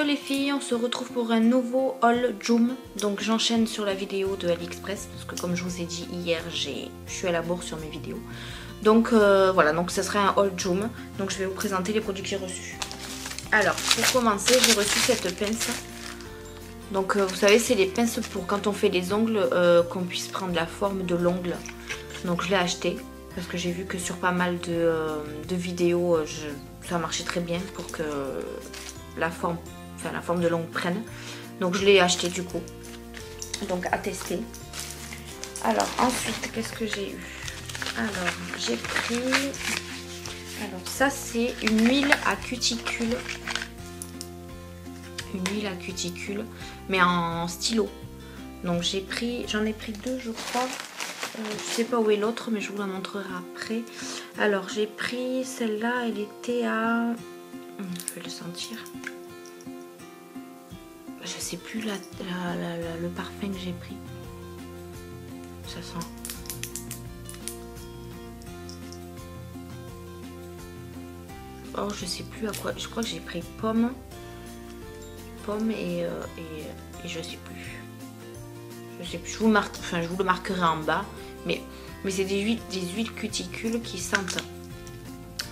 les filles, on se retrouve pour un nouveau haul Joom. Donc j'enchaîne sur la vidéo de AliExpress parce que comme je vous ai dit hier, je suis à la bourre sur mes vidéos. Donc voilà, donc ce sera un haul Joom. Donc je vais vous présenter les produits que j'ai reçus. Alors pour commencer, j'ai reçu cette pince. Donc vous savez, c'est les pinces pour quand on fait les ongles, qu'on puisse prendre la forme de l'ongle. Donc je l'ai acheté parce que j'ai vu que sur pas mal de vidéos, ça marchait très bien pour que la forme de l'ongle prenne. Donc je l'ai acheté du coup. Donc à tester. Alors ensuite, qu'est-ce que j'ai eu? Alors j'ai pris... Alors ça c'est une huile à cuticule. Une huile à cuticule, mais en stylo. Donc j'en ai pris deux je crois. Je sais pas où est l'autre, mais je vous la montrerai après. Alors j'ai pris celle-là, elle était à... Je vais le sentir. Je sais plus le parfum que j'ai pris. Ça sent. Oh, je sais plus à quoi. Je crois que j'ai pris pomme et je sais plus. Je sais plus. Je vous le marquerai en bas. Mais c'est des huiles cuticules qui sentent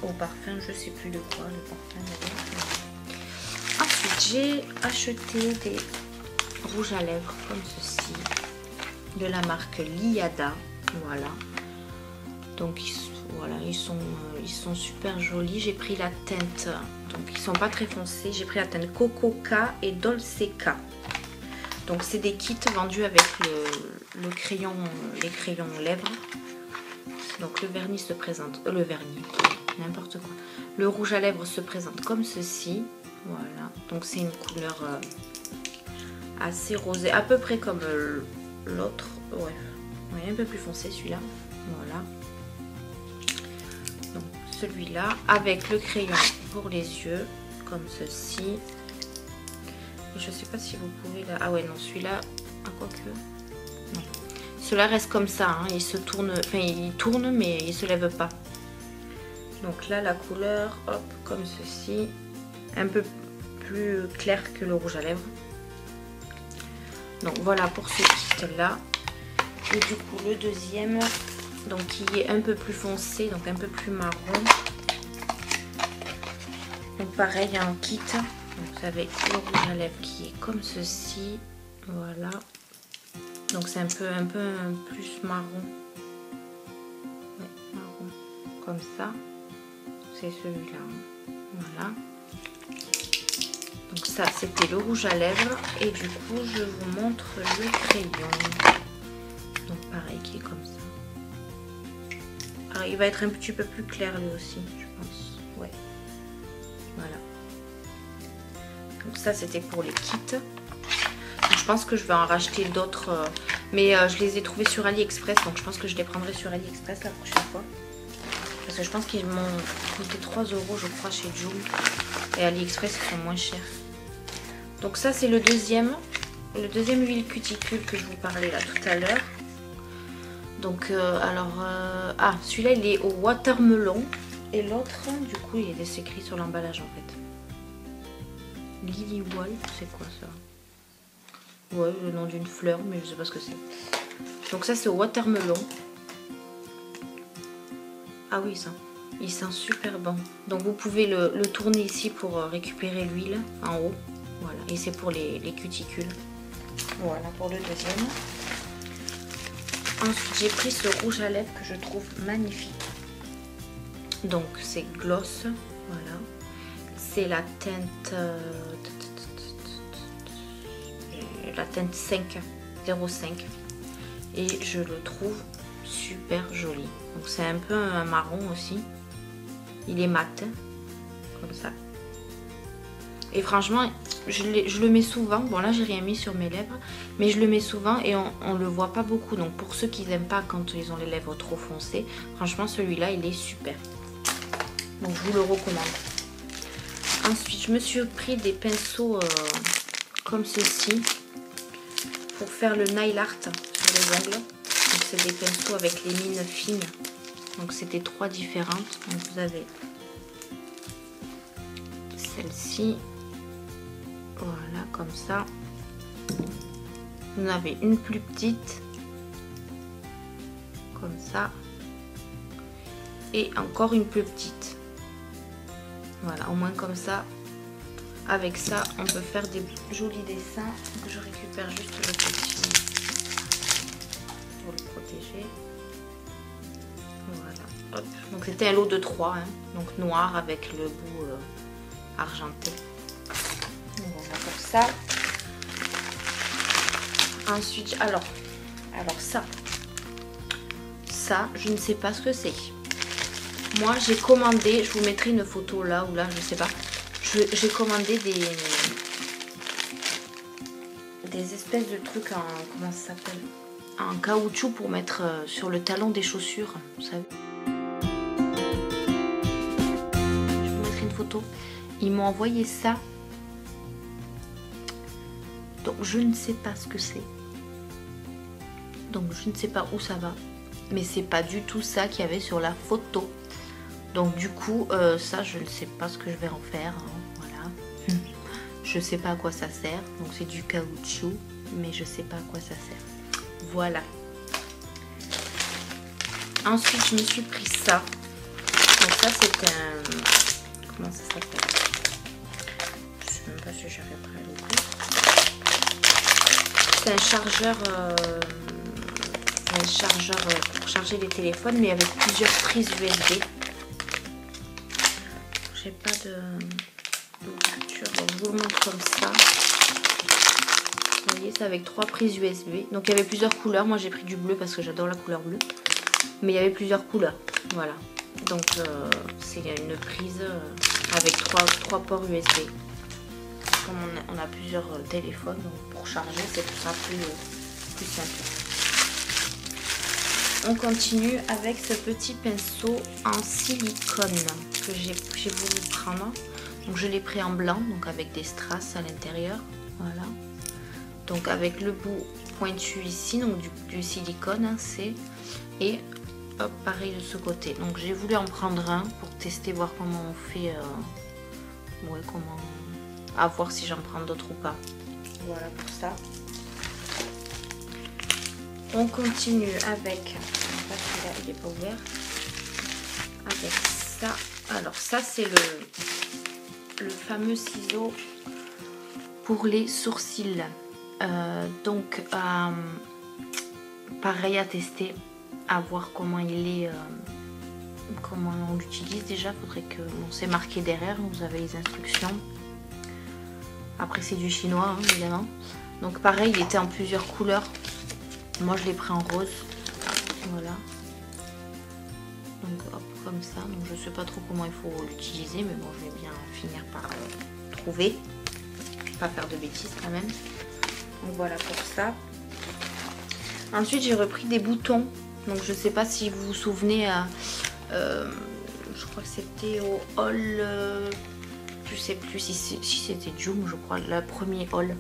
au parfum. Je sais plus de quoi le parfum. Ensuite, j'ai acheté des rouges à lèvres comme ceci de la marque Liada. Voilà. Donc voilà, ils sont super jolis. J'ai pris la teinte, donc ils sont pas très foncés. J'ai pris la teinte Coco K et Dolce K. Donc c'est des kits vendus avec les crayons lèvres. Donc le vernis se présente, le vernis, n'importe quoi. Le rouge à lèvres se présente comme ceci. Voilà, donc c'est une couleur assez rosée, à peu près comme l'autre. Ouais, un peu plus foncé celui-là. Voilà. Donc celui-là avec le crayon pour les yeux, comme ceci. Et je sais pas si vous pouvez là. Ah ouais, non, celui-là, à quoi que. Non. Cela reste comme ça, hein. Il se tourne, enfin il tourne, mais il se lève pas. Donc là, la couleur, hop, comme ceci. Un peu plus clair que le rouge à lèvres. Donc voilà pour ce kit là. Et du coup le deuxième, donc qui est un peu plus foncé, donc un peu plus marron. Donc pareil, il y a un kit. Donc vous avez le rouge à lèvres qui est comme ceci. Voilà. Donc c'est un peu plus marron. Ouais, marron. Comme ça. C'est celui-là. Voilà. Donc ça c'était le rouge à lèvres et du coup je vous montre le crayon. Donc pareil qui est comme ça. Alors il va être un petit peu plus clair lui aussi je pense. Ouais. Voilà. Donc ça c'était pour les kits. Donc, je pense que je vais en racheter d'autres. Mais je les ai trouvés sur AliExpress. Donc je pense que je les prendrai sur AliExpress la prochaine fois. Parce que je pense qu'ils m'ont coûté 3 € je crois chez Joom. Et AliExpress ils sont moins chers. Donc ça c'est le deuxième huile cuticule que je vous parlais là tout à l'heure. Donc ah celui-là il est au watermelon et l'autre du coup il est écrit sur l'emballage en fait. Lily White, c'est quoi ça? Ouais, le nom d'une fleur mais je sais pas ce que c'est. Donc ça c'est au watermelon. Ah oui ça, il sent super bon. Donc vous pouvez le tourner ici pour récupérer l'huile en haut. Voilà, et c'est pour les cuticules. Voilà pour le deuxième. Ensuite, j'ai pris ce rouge à lèvres que je trouve magnifique. Donc, c'est Gloss. Voilà. C'est la teinte... la teinte 05. Et je le trouve super joli. Donc, c'est un peu un marron aussi. Il est mat. Comme ça. Et franchement, je le mets souvent. Bon là, j'ai rien mis sur mes lèvres. Mais je le mets souvent et on le voit pas beaucoup. Donc pour ceux qui n'aiment pas quand ils ont les lèvres trop foncées, franchement, celui-là, il est super. Donc je vous le recommande. Ensuite, je me suis pris des pinceaux comme ceci. Pour faire le nail art sur les ongles. Donc c'est des pinceaux avec les mines fines. Donc c'était 3 différentes. Donc vous avez celle-ci. Voilà, comme ça. Vous en avez une plus petite. Comme ça. Et encore une plus petite. Voilà, au moins comme ça. Avec ça, on peut faire des jolis dessins. Donc je récupère juste le petit pour le protéger. Voilà. Hop. Donc c'était un lot de 3. Hein. Donc noir avec le bout argenté. Donc voilà pour ça. Ensuite, alors ça, je ne sais pas ce que c'est. Moi, j'ai commandé, je vous mettrai une photo là ou là, je sais pas. J'ai commandé des espèces de trucs en, comment ça s'appelle, en caoutchouc pour mettre sur le talon des chaussures, vous savez. Je vous mettrai une photo. Ils m'ont envoyé ça. Donc je ne sais pas ce que c'est. Donc je ne sais pas où ça va. Mais c'est pas du tout ça qu'il y avait sur la photo. Donc du coup, ça je ne sais pas ce que je vais en faire. Hein. Voilà. Je sais pas à quoi ça sert. Donc c'est du caoutchouc. Mais je sais pas à quoi ça sert. Voilà. Ensuite je me suis pris ça. Donc ça c'est un... Comment ça s'appelle? Je sais même pas si j'arriverai à l'ouvrir. C'est un chargeur pour charger les téléphones, mais avec plusieurs prises USB. J'ai pas d'ouverture, donc je vous le montre comme ça. Vous voyez, c'est avec 3 prises USB. Donc il y avait plusieurs couleurs. Moi j'ai pris du bleu parce que j'adore la couleur bleue. Mais il y avait plusieurs couleurs. Voilà. Donc c'est une prise avec 3 ports USB. Comme on a plusieurs téléphones, donc pour charger, c'est tout ça plus simple. On continue avec ce petit pinceau en silicone que j'ai voulu prendre. Donc je l'ai pris en blanc, donc avec des strass à l'intérieur. Voilà. Donc avec le bout pointu ici, donc du silicone, hein, c'est. Et hop, pareil de ce côté. Donc j'ai voulu en prendre un pour tester, voir comment on fait. Ouais, comment. À voir si j'en prends d'autres ou pas. Voilà pour ça. On continue avec, celui-là il n'est pas ouvert, avec ça. Alors ça c'est le fameux ciseau pour les sourcils. Donc pareil à tester, à voir comment il est, comment on l'utilise déjà. Faudrait que, bon, c'est marqué derrière, vous avez les instructions. Après c'est du chinois hein, évidemment. Donc pareil, il était en plusieurs couleurs. Moi je l'ai pris en rose. Voilà. Donc hop, comme ça. Donc je sais pas trop comment il faut l'utiliser, mais bon, je vais bien finir par trouver. Pas faire de bêtises quand même. Donc voilà pour ça. Ensuite j'ai repris des boutons. Donc je sais pas si vous vous souvenez, je crois que c'était au haul. Je sais plus si c'était Joom, je crois, le premier haul.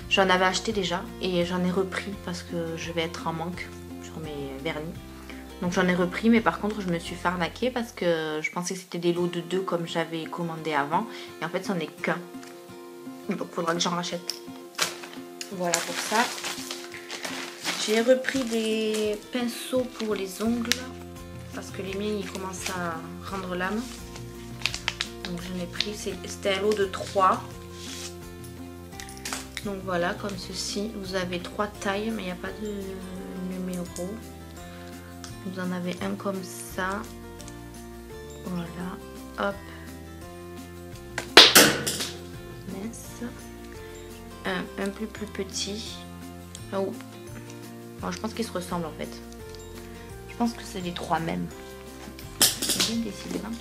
J'en avais acheté déjà et j'en ai repris parce que je vais être en manque sur mes vernis. Donc j'en ai repris, mais par contre je me suis fait arnaquer parce que je pensais que c'était des lots de 2 comme j'avais commandé avant. Et en fait c'en est qu'un. Donc il faudra que j'en rachète. Voilà pour ça. J'ai repris des pinceaux pour les ongles parce que les miens ils commencent à rendre l'âme. Donc j'en ai pris, c'était un lot de 3. Donc voilà, comme ceci. Vous avez 3 tailles, mais il n'y a pas de numéro. Vous en avez un comme ça. Voilà, hop. Mince. Un plus petit. Oh. Bon, je pense qu'ils se ressemblent en fait. Je pense que c'est les 3 mêmes. C'est bien décidé, hein.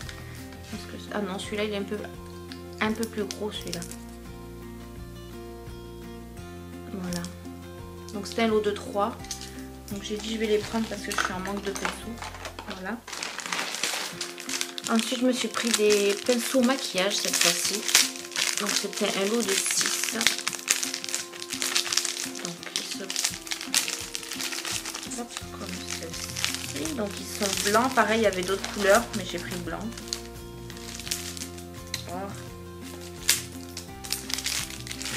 Ah non, celui-là il est un peu plus gros celui-là. Voilà. Donc c'était un lot de 3. Donc j'ai dit je vais les prendre parce que je suis en manque de pinceaux. Voilà. Ensuite je me suis pris des pinceaux maquillage cette fois-ci. Donc c'était un lot de 6. Donc ils se... Hop, comme ceci. Donc ils sont blancs. Pareil, il y avait d'autres couleurs, mais j'ai pris blanc.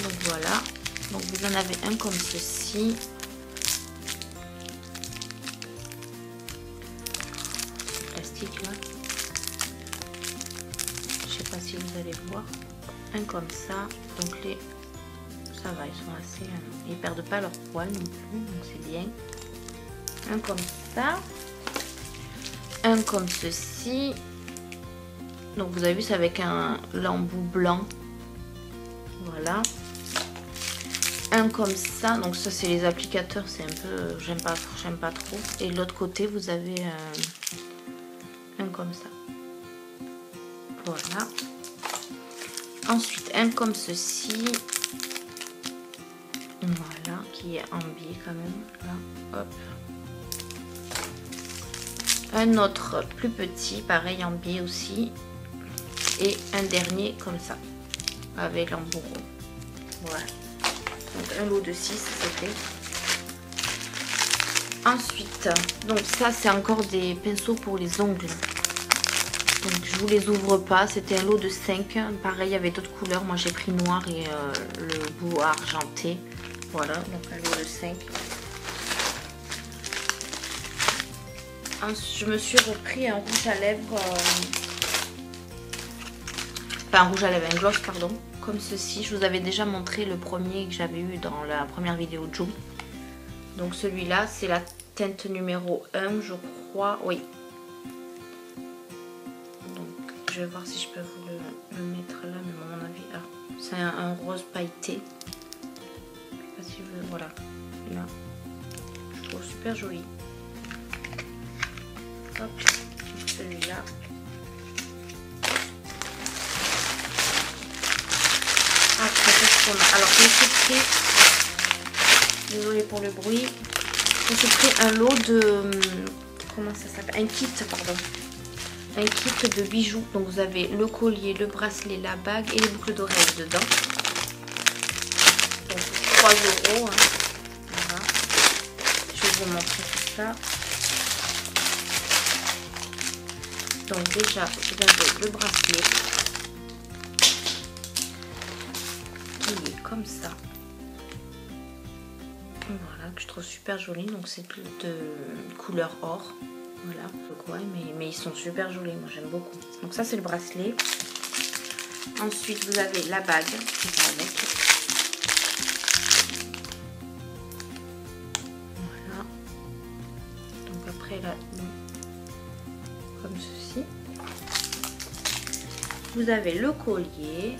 Donc Voilà, donc vous en avez un comme ceci. C'est plastique là. Je sais pas si vous allez voir. Un comme ça, donc ça va, ils sont assez, ils perdent pas leur poil non plus, donc c'est bien. Un comme ça, un comme ceci. Donc vous avez vu, c'est avec l'embout blanc. Voilà. Un comme ça, donc ça c'est les applicateurs, c'est un peu, j'aime pas trop. Et de l'autre côté vous avez un comme ça. Voilà. Ensuite un comme ceci. Voilà, qui est en biais quand même. Là, hop. Un autre plus petit, pareil en biais aussi. Et un dernier comme ça, avec l'embout rond. Voilà. Donc un lot de 6, c'est fait. Ensuite, donc ça c'est encore des pinceaux pour les ongles. Donc je vous les ouvre pas, c'était un lot de 5. Pareil avec d'autres couleurs, moi j'ai pris noir et le bout argenté. Voilà, donc un lot de 5. Ensuite, je me suis repris un rouge à lèvres, enfin un rouge à lèvres, un gloss pardon, comme ceci. Je vous avais déjà montré le premier que j'avais eu dans la première vidéo de Joe. Donc celui-là, c'est la teinte numéro 1, je crois, oui. Donc je vais voir si je peux vous le mettre là, mais à mon avis, ah, c'est un rose pailleté. Je sais pas si vous, voilà, là, je trouve super joli. Hop, celui-là. Après, qu'est-ce qu'on a? Alors, je me suis pris, désolée pour le bruit, je me suis pris un lot de, comment ça s'appelle? Un kit, pardon. Un kit de bijoux. Donc, vous avez le collier, le bracelet, la bague et les boucles d'oreilles dedans. Donc, 3 €. Hein. Voilà. Je vais vous montrer tout ça. Donc déjà, vous avez le bracelet qui est comme ça. Voilà, que je trouve super joli. Donc c'est de couleur or. Voilà, mais ils sont super jolis. Moi j'aime beaucoup. Donc ça c'est le bracelet. Ensuite vous avez la bague qui va avec. Voilà. Donc après là, comme ceci. Vous avez le collier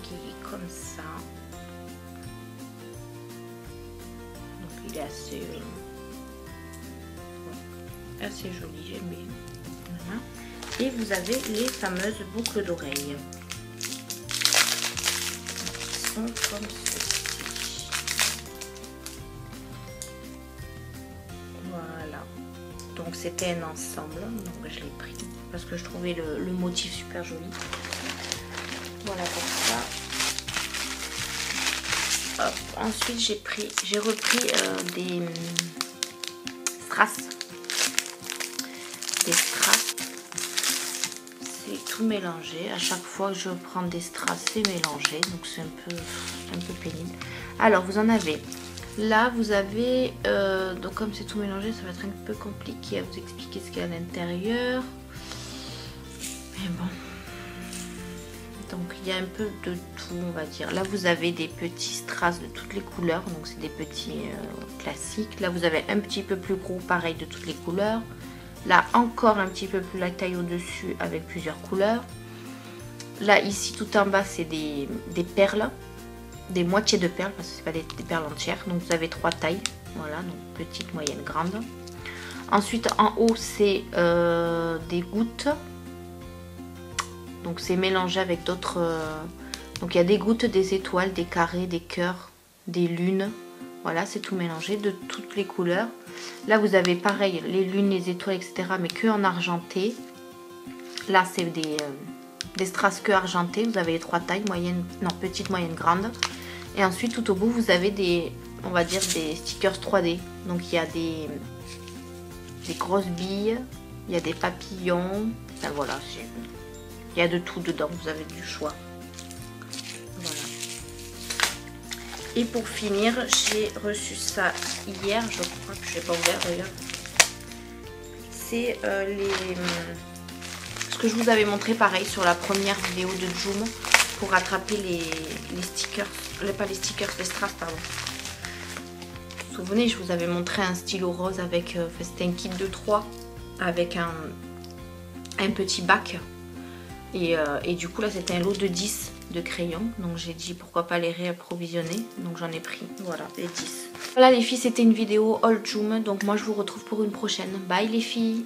qui est comme ça. Donc il est assez joli, j'aime bien. Voilà. Et vous avez les fameuses boucles d'oreilles. Qui sont comme ceci. Voilà. Donc c'était un ensemble, donc je l'ai pris parce que je trouvais le motif super joli. Voilà pour ça. Hop. Ensuite j'ai repris des strass. Des strass. C'est tout mélangé. À chaque fois que je prends des strass, c'est mélangé, donc c'est un peu pénible. Alors vous en avez. Là, vous avez, donc comme c'est tout mélangé, ça va être un peu compliqué à vous expliquer ce qu'il y a à l'intérieur. Mais bon. Donc, il y a un peu de tout, on va dire. Là, vous avez des petits strass de toutes les couleurs. Donc, c'est des petits classiques. Là, vous avez un petit peu plus gros, pareil, de toutes les couleurs. Là, encore un petit peu plus la taille au-dessus avec plusieurs couleurs. Là, ici, tout en bas, c'est des perles. Des moitiés de perles, parce que c'est pas des perles entières. Donc, vous avez 3 tailles. Voilà, donc petite, moyenne, grande. Ensuite, en haut, c'est des gouttes. Donc, c'est mélangé avec d'autres... Donc, il y a des gouttes, des étoiles, des carrés, des cœurs, des lunes. Voilà, c'est tout mélangé de toutes les couleurs. Là, vous avez pareil, les lunes, les étoiles, etc. Mais que en argenté. Là, c'est des strass que argentés. Vous avez les 3 tailles, moyenne, non, petite, moyenne, grande. Et ensuite, tout au bout, vous avez des, on va dire, des stickers 3D. Donc, il y a des grosses billes, il y a des papillons. Enfin, voilà, il y a de tout dedans. Vous avez du choix. Voilà. Et pour finir, j'ai reçu ça hier, je crois que je l'ai pas ouvert d'ailleurs. C'est ce que je vous avais montré pareil sur la première vidéo de Joom pour rattraper les stickers, pas les stickers, les strass pardon. Vous vous souvenez, je vous avais montré un stylo rose avec, c'était un kit de 3 avec un petit bac. Et du coup là c'était un lot de 10 de crayons. Donc j'ai dit pourquoi pas les réapprovisionner. Donc j'en ai pris, voilà, les 10. Voilà les filles, c'était une vidéo haul Joom. Donc moi je vous retrouve pour une prochaine. Bye les filles!